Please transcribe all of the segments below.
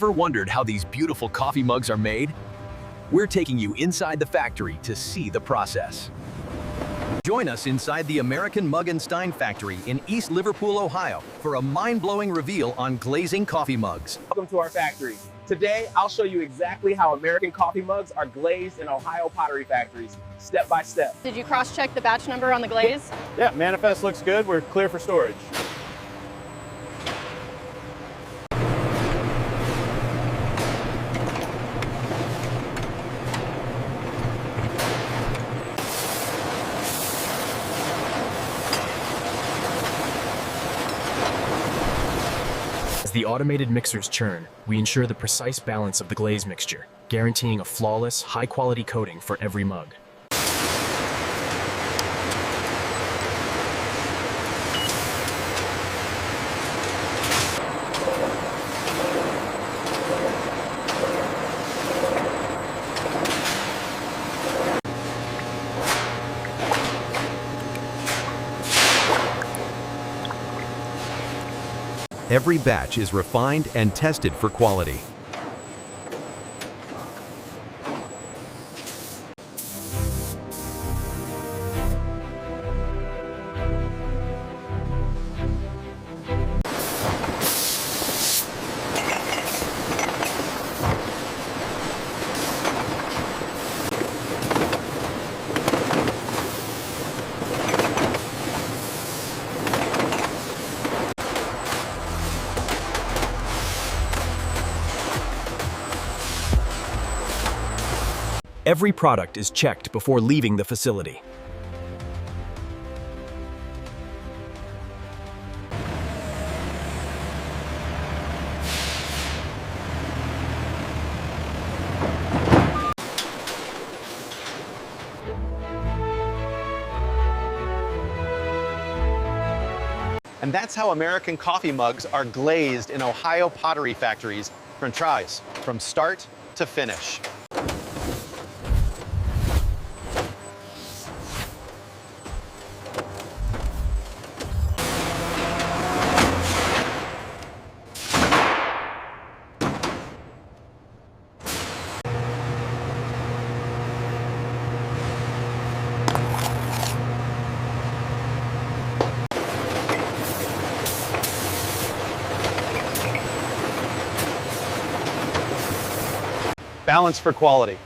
Ever wondered how these beautiful coffee mugs are made? We're taking you inside the factory to see the process. Join us inside the American Mug Stein factory in East Liverpool, Ohio, for a mind-blowing reveal on glazing coffee mugs. Welcome to our factory. Today, I'll show you exactly how American coffee mugs are glazed in Ohio pottery factories, step by step. Did you cross-check the batch number on the glaze? Yeah, manifest looks good. We're clear for storage. As the automated mixers churn, we ensure the precise balance of the glaze mixture, guaranteeing a flawless, high-quality coating for every mug. Every batch is refined and tested for quality. Every product is checked before leaving the facility. And that's how American coffee mugs are glazed in Ohio pottery factories from start to finish. Balance for quality.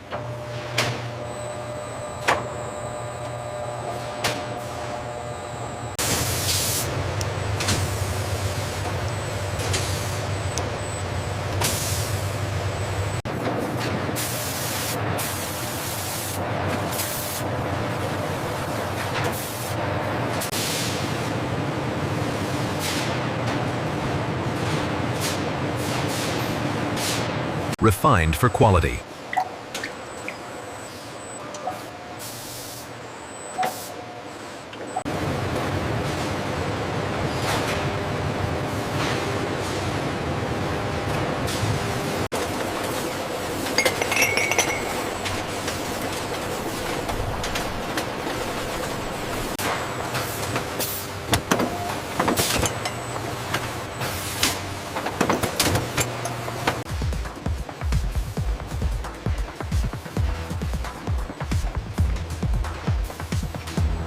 Refined for quality.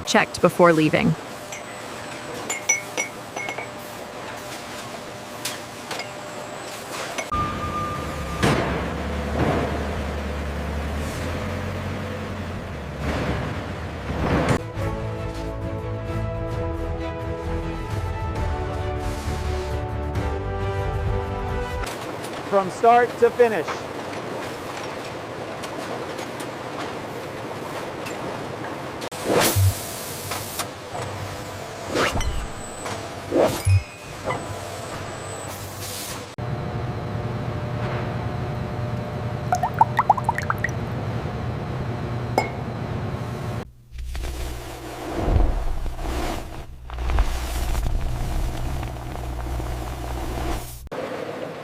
Checked before leaving. From start to finish.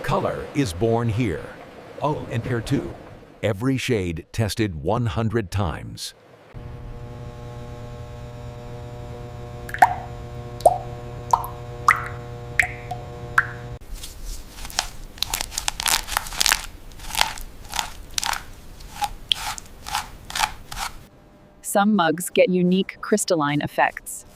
Color is born here. Oh, and here too. Every shade tested 100 times. some mugs get unique crystalline effects.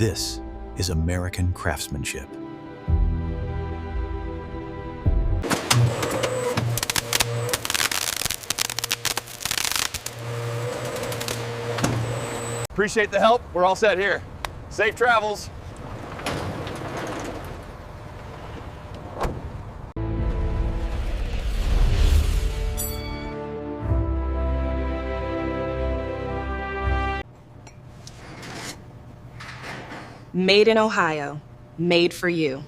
This is American craftsmanship. Appreciate the help. We're all set here. Safe travels. Made in Ohio, made for you.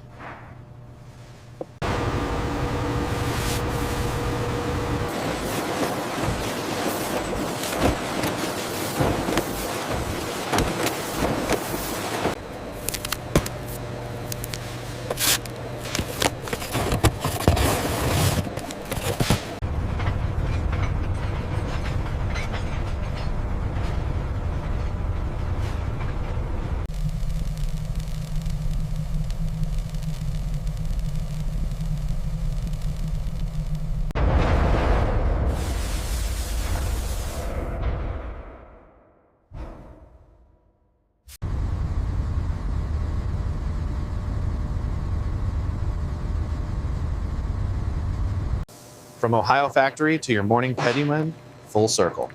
From Ohio factory to your morning pettyman, full circle.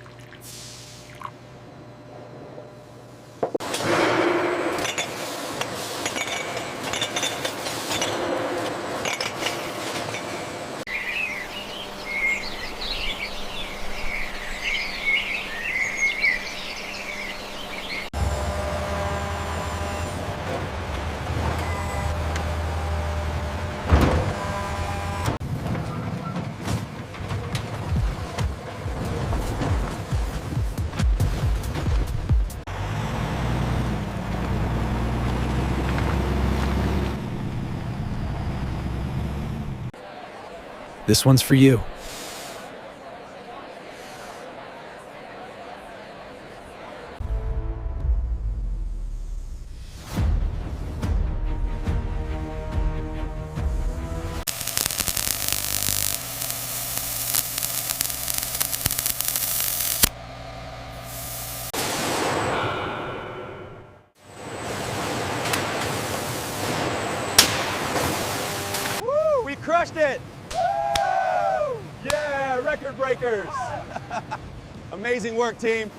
This one's for you. Woo! We crushed it! Yeah, record breakers. Amazing work, team.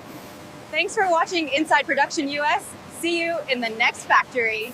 Thanks for watching Inside Production US. See you in the next factory.